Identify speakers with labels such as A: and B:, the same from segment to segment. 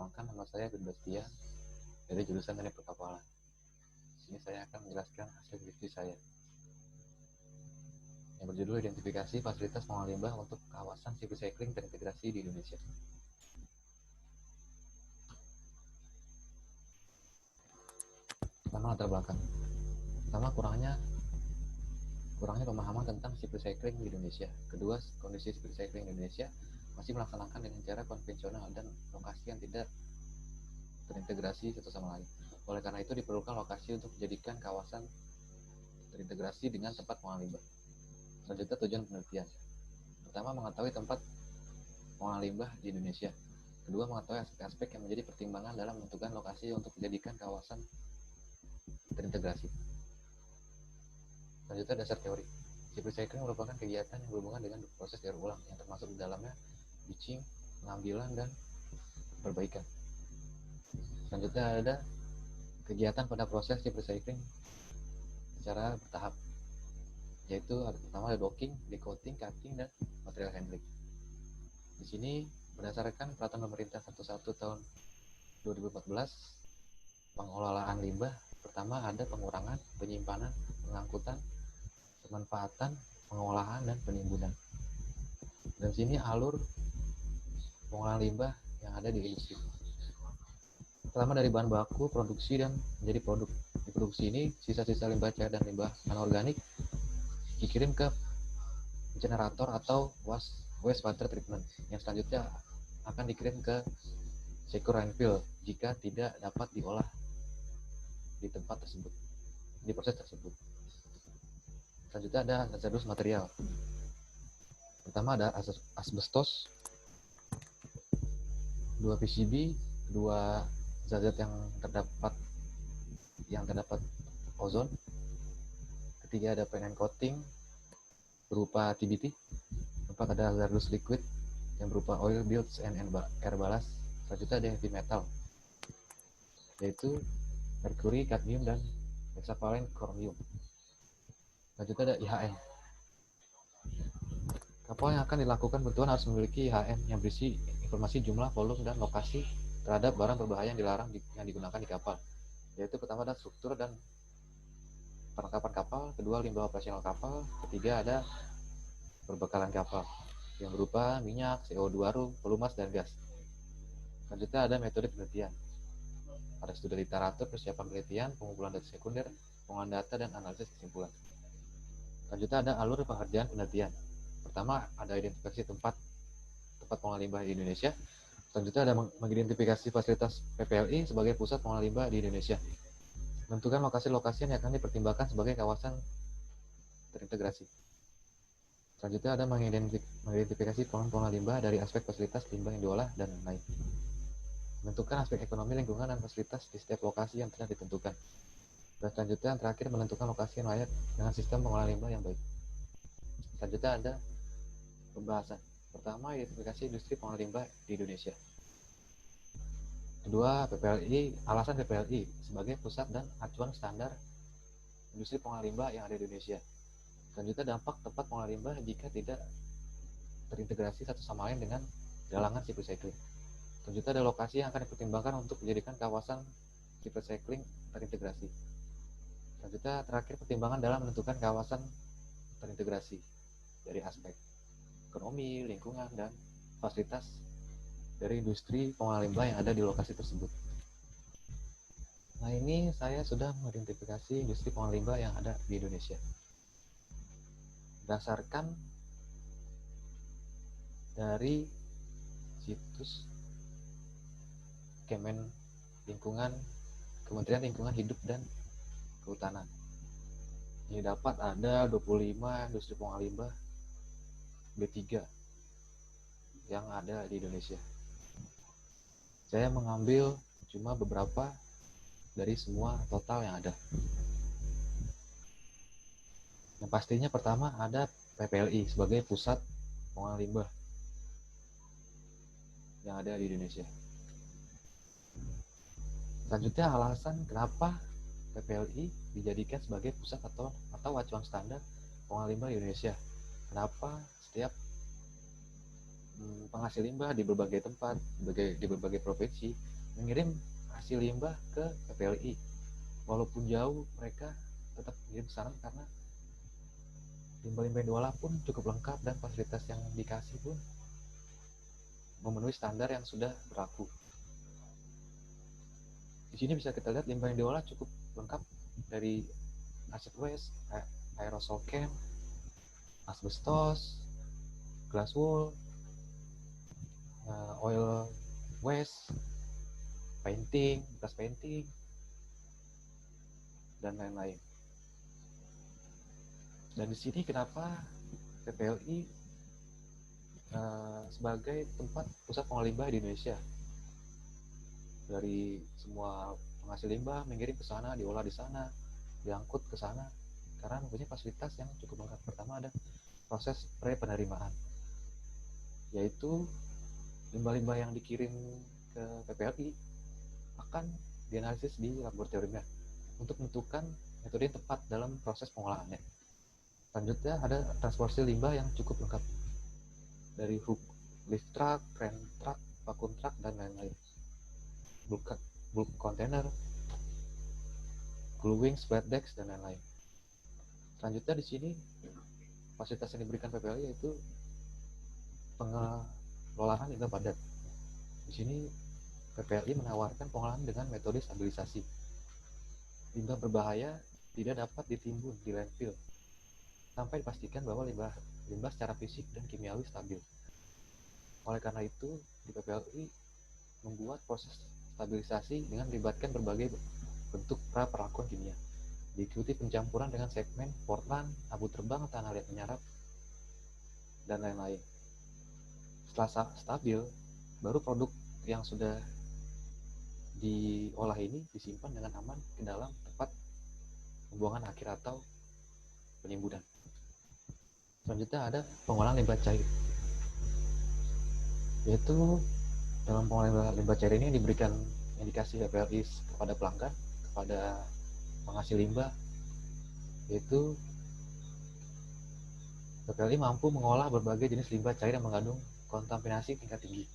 A: Perkenalkan, nama saya Bin Bastia dari jurusan Teknik Perkapalan. Di sini saya akan menjelaskan hasil skripsi saya yang berjudul Identifikasi Fasilitas Pengolahan Limbah untuk Kawasan Ship Recycling Terintegrasi di Indonesia. Pertama, latar belakang. Pertama, kurangnya pemahaman tentang ship recycling di Indonesia. Kedua, kondisi ship recycling di Indonesia masih melaksanakan dengan cara konvensional dan lokasi yang tidak terintegrasi satu sama lain. Oleh karena itu diperlukan lokasi untuk dijadikan kawasan terintegrasi dengan tempat pengolahan limbah. Selanjutnya, tujuan penelitian. Pertama, mengetahui tempat pengolahan limbah di Indonesia. Kedua, mengetahui aspek-aspek yang menjadi pertimbangan dalam menentukan lokasi untuk dijadikan kawasan terintegrasi. Selanjutnya, dasar teori. Ship recycling merupakan kegiatan yang berhubungan dengan proses daur ulang yang termasuk di dalamnya bleaching, pengambilan, dan perbaikan. Selanjutnya ada kegiatan pada proses ship recycling secara bertahap, yaitu pertama ada docking, decoating, cutting, dan material handling. Di sini berdasarkan peraturan pemerintah 11 tahun 2014 pengelolaan limbah, pertama ada pengurangan, penyimpanan, pengangkutan, pemanfaatan, pengolahan, dan penimbunan. Dan sini alur pengolahan limbah yang ada di industri. Pertama dari bahan baku, produksi, dan menjadi produk. Di produksi ini, sisa-sisa limbah cair dan limbah anorganik dikirim ke generator atau wastewater treatment, yang selanjutnya akan dikirim ke secure landfill jika tidak dapat diolah di tempat tersebut, di proses tersebut. Selanjutnya ada hazardous material. Pertama ada asbestos, 2 PCB, 2 zat yang terdapat ozon. Ketiga ada paint and coating berupa TBT. Keempat ada hazardous liquid yang berupa oil, bilge, and air ballast. Selanjutnya ada heavy metal, yaitu merkuri, kadmium, dan hexavalent chromium. Selanjutnya ada IHM. Kapal yang akan dilakukan bantuan harus memiliki IHM yang berisi informasi jumlah, volume, dan lokasi terhadap barang berbahaya yang dilarang yang digunakan di kapal, yaitu pertama ada struktur dan perlengkapan kapal, kedua limbah operasional kapal, ketiga ada perbekalan kapal yang berupa minyak, CO2, pelumas, dan gas. Selanjutnya ada metode penelitian. Ada studi literatur, persiapan penelitian, pengumpulan data sekunder, pengolahan data, dan analisis kesimpulan. Selanjutnya ada alur pengerjaan penelitian. Pertama ada identifikasi tempat pengolahan limbah di Indonesia. Selanjutnya ada mengidentifikasi fasilitas PPLI sebagai pusat pengolahan limbah di Indonesia. Menentukan lokasi-lokasi yang akan dipertimbangkan sebagai kawasan terintegrasi. Selanjutnya ada mengidentifikasi pengolahan limbah dari aspek fasilitas limbah yang diolah dan lain-lain. Menentukan aspek ekonomi lingkungan dan fasilitas di setiap lokasi yang telah ditentukan. Dan selanjutnya yang terakhir menentukan lokasi yang layak dengan sistem pengolahan limbah yang baik. Selanjutnya ada pembahasan. Pertama, identifikasi industri pengolahan limbah di Indonesia. Kedua, PPLI, alasan PPLI sebagai pusat dan acuan standar industri pengolahan limbah yang ada di Indonesia. Selanjutnya dampak tempat pengolahan limbah jika tidak terintegrasi satu sama lain dengan galangan ship recycling. Selanjutnya ada lokasi yang akan dipertimbangkan untuk dijadikan kawasan ship recycling terintegrasi. Selanjutnya terakhir pertimbangan dalam menentukan kawasan terintegrasi dari aspek ekonomi, lingkungan, dan fasilitas dari industri pengolahan limbah yang ada di lokasi tersebut. Nah, ini saya sudah mengidentifikasi industri pengolahan limbah yang ada di Indonesia. Berdasarkan dari situs Kementerian Lingkungan Hidup dan Kehutanan. Ini dapat ada 25 industri pengolahan limbah B3 yang ada di Indonesia. Saya mengambil cuma beberapa dari semua total yang ada. Yang pastinya pertama ada PPLI sebagai pusat pengolahan limbah yang ada di Indonesia. Selanjutnya alasan kenapa PPLI dijadikan sebagai pusat atau acuan standar pengolahan limbah di Indonesia. Kenapa setiap penghasil limbah di berbagai tempat, di berbagai provinsi mengirim hasil limbah ke PPLI. Walaupun jauh, mereka tetap mengirim ke sana karena limbah-limbah yang diolah pun cukup lengkap dan fasilitas yang dikasih pun memenuhi standar yang sudah berlaku. Di sini bisa kita lihat limbah yang diolah cukup lengkap, dari acid waste, aerosol can, asbestos, glass wool, oil waste, painting, bekas painting, dan lain-lain. Dan di sini kenapa PPLI sebagai tempat pusat pengolah limbah di Indonesia? Dari semua penghasil limbah mengirim ke sana, diolah di sana, diangkut ke sana, karena mempunyai fasilitas yang cukup lengkap. Pertama ada proses pre-penerimaan, yaitu limbah-limbah yang dikirim ke PPLI akan dianalisis di laboratoriumnya untuk menentukan metode yang tepat dalam proses pengolahannya. Selanjutnya ada transportasi limbah yang cukup lengkap, dari hook lift truck, crane truck, vacuum truck, dan lain-lain. Bulk container, glue wings, flat decks, dan lain-lain. Selanjutnya di sini fasilitas yang diberikan PPLI yaitu pengelolaan limbah padat. Di sini PPLI menawarkan pengolahan dengan metode stabilisasi. Limbah berbahaya tidak dapat ditimbun di landfill sampai dipastikan bahwa limbah secara fisik dan kimiawi stabil. Oleh karena itu, di PPLI membuat proses stabilisasi dengan melibatkan berbagai bentuk pra-perlakuan kimia, diikuti pencampuran dengan segmen Portland, abu terbang, tanah liat menyerap, dan lain-lain. Setelah stabil, baru produk yang sudah diolah ini disimpan dengan aman ke dalam tempat pembuangan akhir atau penimbunan. Selanjutnya ada pengolahan limbah cair, yaitu dalam pengolahan limbah cair ini diberikan indikasi PPLI kepada pelanggan, kepada penghasil limbah, yaitu PPLI mampu mengolah berbagai jenis limbah cair yang mengandung kontaminasi tingkat tinggi.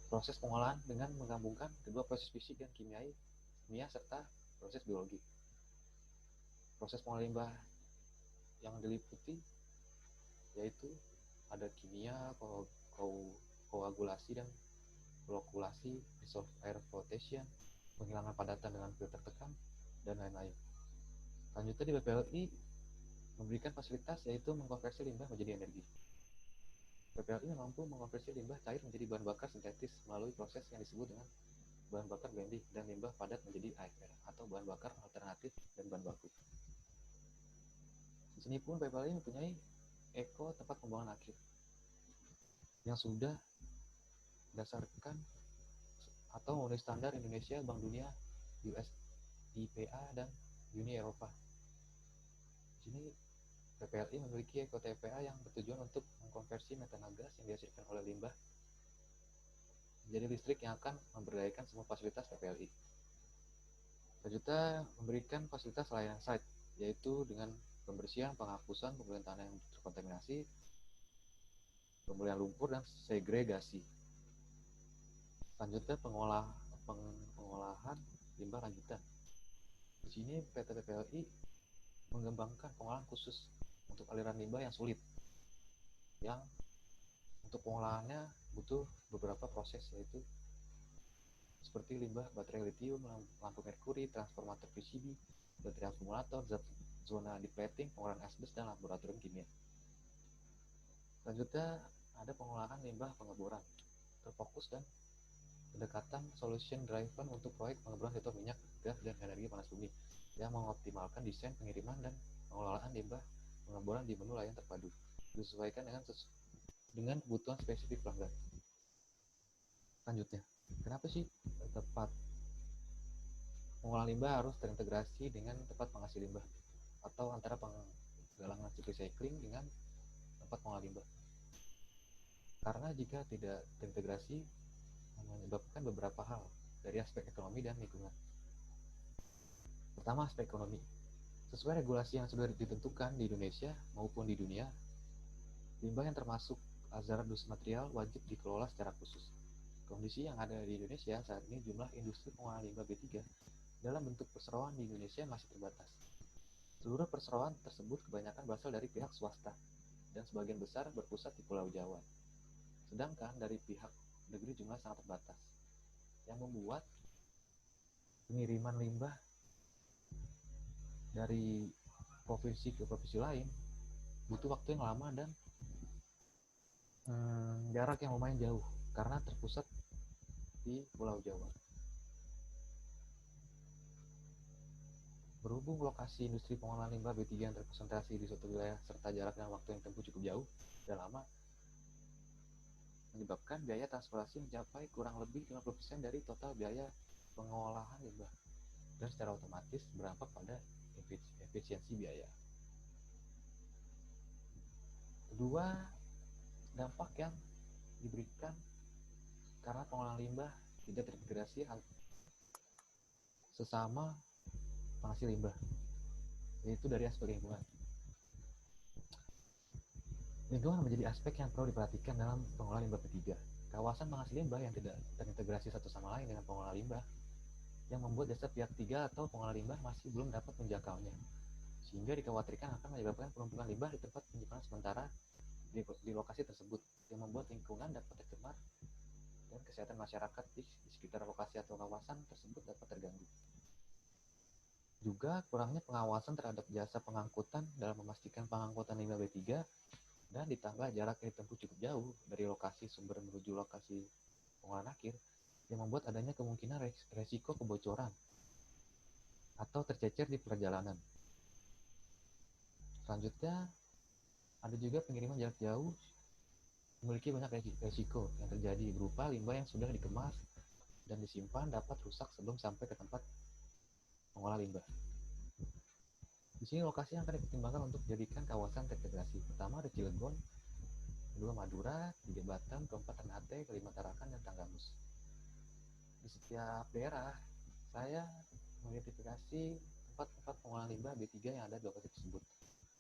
A: Proses pengolahan dengan menggabungkan kedua proses fisik dan kimia serta proses biologi. Proses pengolahan limbah yang diliputi yaitu ada kimia, koagulasi dan flokulasi, dissolved air flotation, penghilangan padatan dengan filter tekan, dan lain-lain. Selanjutnya di PPLI memberikan fasilitas yaitu mengkonversi limbah menjadi energi. PPLI mampu mengkonversi limbah cair menjadi bahan bakar sintetis melalui proses yang disebut dengan bahan bakar blending, dan limbah padat menjadi AFR atau bahan bakar alternatif dan bahan baku. Di sini pun PPLI mempunyai eko tempat pembuangan akhir yang sudah berdasarkan atau memenuhi standar Indonesia, Bank Dunia, US IPA, dan Uni Eropa. Di sini PPLI memiliki eko TPA yang bertujuan untuk mengkonversi metana gas yang dihasilkan oleh limbah menjadi listrik yang akan memberdayakan semua fasilitas PPLI. Selanjutnya memberikan fasilitas layanan site, yaitu dengan pembersihan, penghapusan, pemulihan tanah yang terkontaminasi, pemulihan lumpur, dan segregasi. Selanjutnya pengolahan limbah lanjutan. Di sini PT PPLI mengembangkan pengolahan khusus untuk aliran limbah yang sulit, yang untuk pengolahannya butuh beberapa proses, yaitu seperti limbah baterai litium, lampu merkuri, transformator PCB, baterai akumulator, zona depleting, pengolahan asbes, dan laboratorium kimia. Selanjutnya ada pengolahan limbah pengeboran terfokus dan pendekatan solution driven untuk proyek pengeboran sektor minyak, gas, dan energi panas bumi yang mengoptimalkan desain pengiriman dan pengelolaan limbah pengeboran di menu layanan terpadu disesuaikan dengan kebutuhan spesifik pelanggan. Selanjutnya, kenapa sih tempat pengolahan limbah harus terintegrasi dengan tempat penghasil limbah atau antara penggalangan recycling dengan tempat pengolahan limbah? Karena jika tidak terintegrasi menyebabkan beberapa hal dari aspek ekonomi dan lingkungan. Pertama, aspek ekonomi. Sesuai regulasi yang sudah ditentukan di Indonesia maupun di dunia, limbah yang termasuk hazardous material wajib dikelola secara khusus. Kondisi yang ada di Indonesia saat ini, jumlah industri pengolahan limbah B3 dalam bentuk perseroan di Indonesia masih terbatas. Seluruh perseroan tersebut kebanyakan berasal dari pihak swasta dan sebagian besar berpusat di Pulau Jawa. Sedangkan dari pihak negeri jumlah sangat terbatas, yang membuat pengiriman limbah dari provinsi ke provinsi lain butuh waktu yang lama dan jarak yang lumayan jauh karena terpusat di Pulau Jawa. Berhubung lokasi industri pengolahan limbah B3 yang terkonsentrasi di suatu wilayah serta jarak dan waktu yang tempuh cukup jauh dan lama, menyebabkan biaya transportasi mencapai kurang lebih 50% dari total biaya pengolahan limbah dan secara otomatis berdampak pada efisiensi biaya. Kedua, dampak yang diberikan karena pengolahan limbah tidak terintegrasi sesama penghasil limbah, yaitu dari aspek lingkungan. Lingkungan menjadi aspek yang perlu diperhatikan dalam pengolahan limbah B3. Kawasan penghasil limbah yang tidak terintegrasi satu sama lain dengan pengolahan limbah yang membuat jasa pihak ketiga atau pengolah limbah masih belum dapat menjangkaunya, sehingga dikhawatirkan akan menyebabkan penumpukan limbah di tempat penyimpanan sementara di lokasi tersebut, yang membuat lingkungan dapat tercemar dan kesehatan masyarakat di sekitar lokasi atau kawasan tersebut dapat terganggu. Juga kurangnya pengawasan terhadap jasa pengangkutan dalam memastikan pengangkutan limbah B3 dan ditambah jarak yang ditempuh cukup jauh dari lokasi sumber menuju lokasi pengolahan akhir, yang membuat adanya kemungkinan resiko kebocoran atau tercecer di perjalanan. Selanjutnya, ada juga pengiriman jarak jauh memiliki banyak resiko yang terjadi berupa limbah yang sudah dikemas dan disimpan dapat rusak sebelum sampai ke tempat pengolah limbah. Di sini lokasi yang akan dipertimbangkan untuk dijadikan kawasan terintegrasi. Pertama ada Cilegon, kedua Madura, tiga Batam, keempat Ternate, kelima Tarakan, dan Tanggamus. Di setiap daerah, saya mengidentifikasi tempat-tempat pengolahan limbah B3 yang ada di lokasi tersebut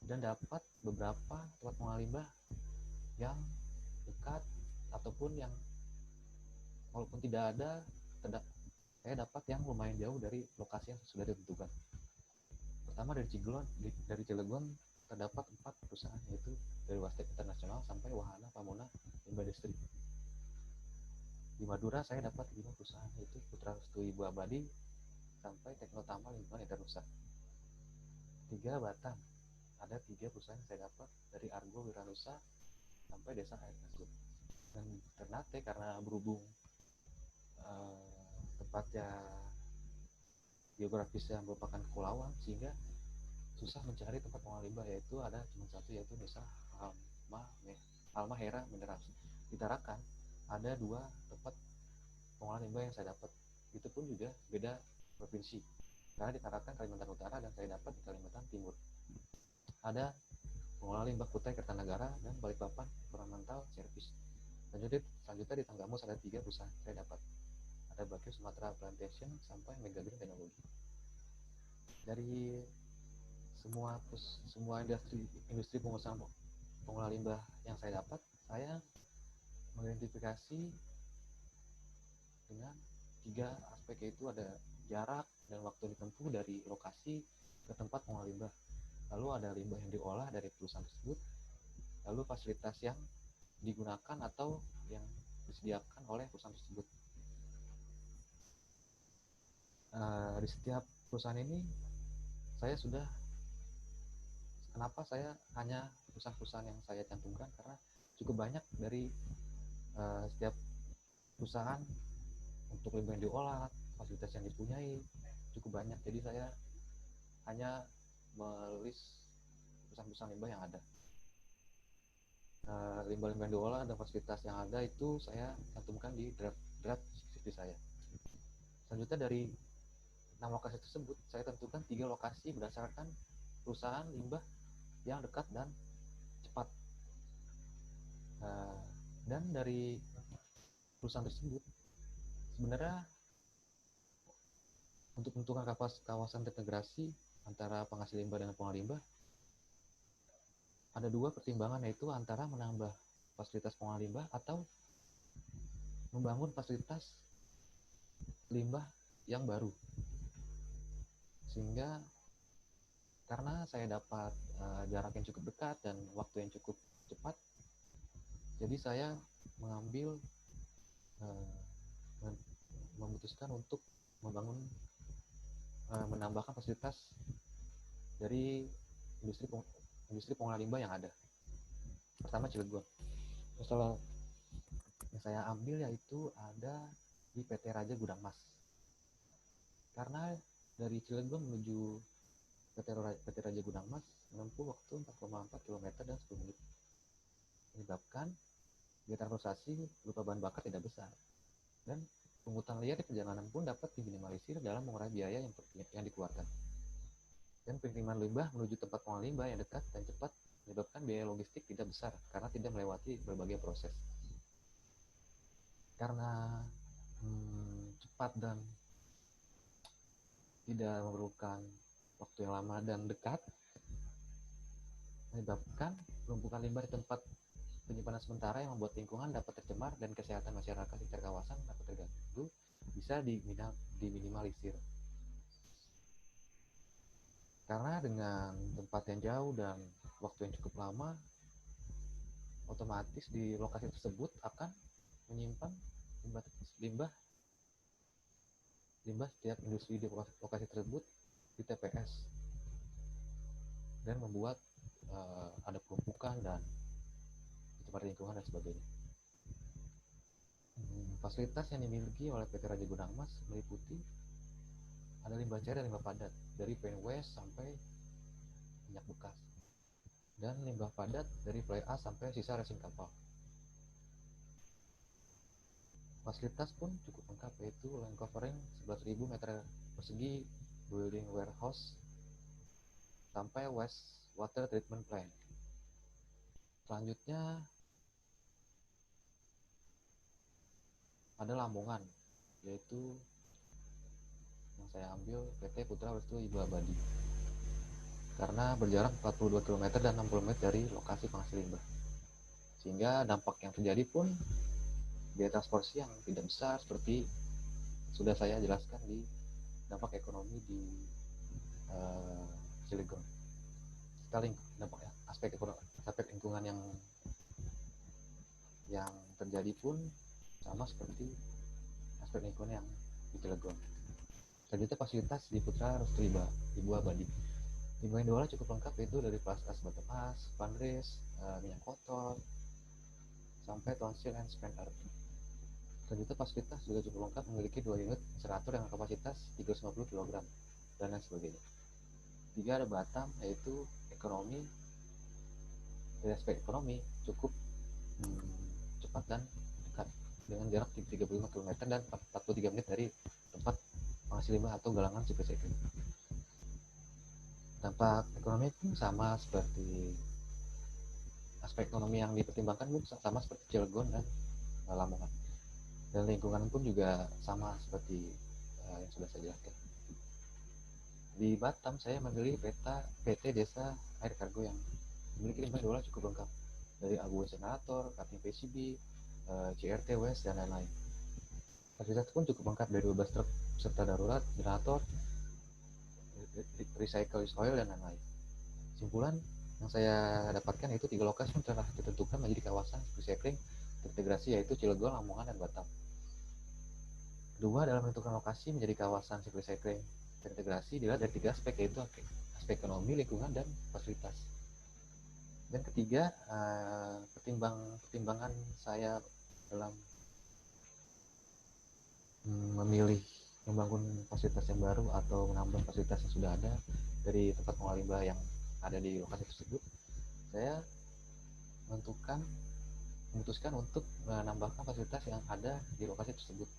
A: dan dapat beberapa tempat pengolahan limbah yang dekat ataupun yang walaupun tidak ada, saya dapat yang lumayan jauh dari lokasi yang sudah ditentukan. Pertama dari Cilegon terdapat 4 perusahaan, yaitu dari Wastek Internasional sampai Wahana Pamona Limbah Distrik. Di Madura saya dapat 5 perusahaan, yaitu Putra Restu Ibu Abadi sampai Teknotama Lingkungan Internusa. 3 Batam, ada 3 perusahaan yang saya dapat dari Argo Wiranusa sampai Desa Air Kasut. Dan Ternate karena berhubung tempatnya geografis yang merupakan kepulauan sehingga susah mencari tempat pengolahan limbah, yaitu ada cuma satu, yaitu Desa Halmahera Mineral. Di Tarakan ada 2 tempat pengolahan limbah yang saya dapat, itu pun juga beda provinsi karena di Tarakan Kalimantan Utara dan saya dapat di Kalimantan Timur. Ada pengolahan limbah Kutai Kertanegara dan Balikpapan Environmental Service. Selanjutnya di Tanggamus ada 3 perusahaan saya dapat, ada Bakio Sumatera Plantation sampai Mega Green Teknologi. Dari semua industri pengolahan limbah yang saya dapat, saya mengidentifikasi dengan 3 aspek, yaitu ada jarak dan waktu ditempuh dari lokasi ke tempat pengolahan limbah, lalu ada limbah yang diolah dari perusahaan tersebut, lalu fasilitas yang digunakan atau yang disediakan oleh perusahaan tersebut. Di setiap perusahaan ini kenapa saya hanya perusahaan-perusahaan yang saya cantumkan, karena cukup banyak dari setiap perusahaan untuk limbah yang diolah, fasilitas yang dipunyai cukup banyak, jadi saya hanya melis perusahaan-perusahaan limbah yang ada. Limbah-limbah yang diolah dan fasilitas yang ada itu saya cantumkan di draft CV saya. Selanjutnya dari 6 lokasi tersebut saya tentukan 3 lokasi berdasarkan perusahaan limbah yang dekat dan cepat. Dan dari perusahaan tersebut sebenarnya untuk menentukan kawasan terintegrasi antara penghasil limbah dengan pengolah limbah ada 2 pertimbangan, yaitu antara menambah fasilitas pengolah limbah atau membangun fasilitas limbah yang baru, sehingga karena saya dapat jarak yang cukup dekat dan waktu yang cukup cepat, jadi saya mengambil memutuskan untuk menambahkan fasilitas dari industri pengolahan limbah yang ada. Pertama Cilegon. Masalah yang saya ambil yaitu ada di PT Raja Gudang Mas. Karena dari Cilegon menuju PT Raja Gudang Mas menempuh waktu 4,4 km dan 10 menit. Menyebabkan biaya transportasi berupa bahan bakar tidak besar. Dan pungutan liar di perjalanan pun dapat diminimalisir dalam mengurangi biaya yang dikeluarkan. Dan pengiriman limbah menuju tempat pengolahan limbah yang dekat dan cepat menyebabkan biaya logistik tidak besar karena tidak melewati berbagai proses. Karena cepat dan tidak memerlukan waktu yang lama dan dekat, menyebabkan penumpukan limbah di tempat penyimpanan sementara yang membuat lingkungan dapat tercemar dan kesehatan masyarakat sekitar kawasan dapat terganggu bisa diminimalisir. Karena dengan tempat yang jauh dan waktu yang cukup lama, otomatis di lokasi tersebut akan menyimpan limbah setiap industri di lokasi tersebut di TPS dan membuat ada penumpukan dan pencemaran lingkungan dan sebagainya. Fasilitas yang dimiliki oleh PT Raja Gudang Mas meliputi ada limbah cair dan limbah padat dari paint waste sampai minyak bekas, dan limbah padat dari fly ash sampai sisa resin kapal. Fasilitas pun cukup lengkap, yaitu land covering 11.000 meter persegi, building warehouse sampai waste water treatment plant. Selanjutnya ada Lamongan, yaitu yang saya ambil PT Putra Restu Ibu Abadi, karena berjarak 42 km dan 60 menit dari lokasi penghasil limbah, sehingga dampak yang terjadi pun biaya transportasi yang tidak besar seperti sudah saya jelaskan di dampak ekonomi di Cilegon. Sekali dampak aspek lingkungan yang terjadi pun sama seperti aspek lingkungan yang di Cilegon. Selanjutnya fasilitas di Putra Restu Ibu Abadi. Limbah yang diolah cukup lengkap, yaitu dari fly ash, bottom ash, fundraise, minyak kotor, sampai tonsil and spent earth. Selanjutnya fasilitas juga cukup lengkap, memiliki 2 unit insinerator dengan kapasitas 350 kg dan lain sebagainya. 3 ada Batam, yaitu ekonomi. Dari aspek ekonomi cukup cepat dan dekat dengan jarak 35 km dan 43 menit dari tempat penghasil limbah atau galangan recycling. Dampak ekonomi pun sama seperti aspek ekonomi yang dipertimbangkan pun sama seperti Cilegon dan Lamongan. Dan lingkungan pun juga sama seperti yang sudah saya jelaskan. Di Batam saya memilih PT Desa Air Kargo yang memiliki limbah diolah cukup lengkap, dari abu insinerator, cutting PCB, CRT waste dan lain-lain. Fasilitas pun cukup lengkap, dari 12 truk serta darurat, generator, recycle oil dan lain-lain. Simpulan yang saya dapatkan yaitu 3 lokasi yang telah ditentukan menjadi kawasan recycling terintegrasi, yaitu Cilegon, Lamongan, dan Batam. Kedua, dalam menentukan lokasi menjadi kawasan recycling terintegrasi dilihat dari 3 aspek, yaitu aspek ekonomi, lingkungan, dan fasilitas. Dan ketiga, pertimbangan saya dalam memilih membangun fasilitas yang baru atau menambah fasilitas yang sudah ada dari tempat pengolahan limbah yang ada di lokasi tersebut, saya memutuskan untuk menambahkan fasilitas yang ada di lokasi tersebut.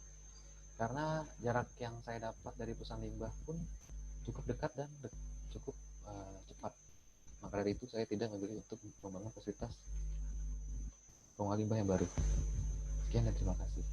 A: Karena jarak yang saya dapat dari perusahaan limbah pun cukup dekat dan cukup cepat. Maka dari itu saya tidak memilih untuk membangun fasilitas pengolahan limbah yang baru. Sekian dan terima kasih.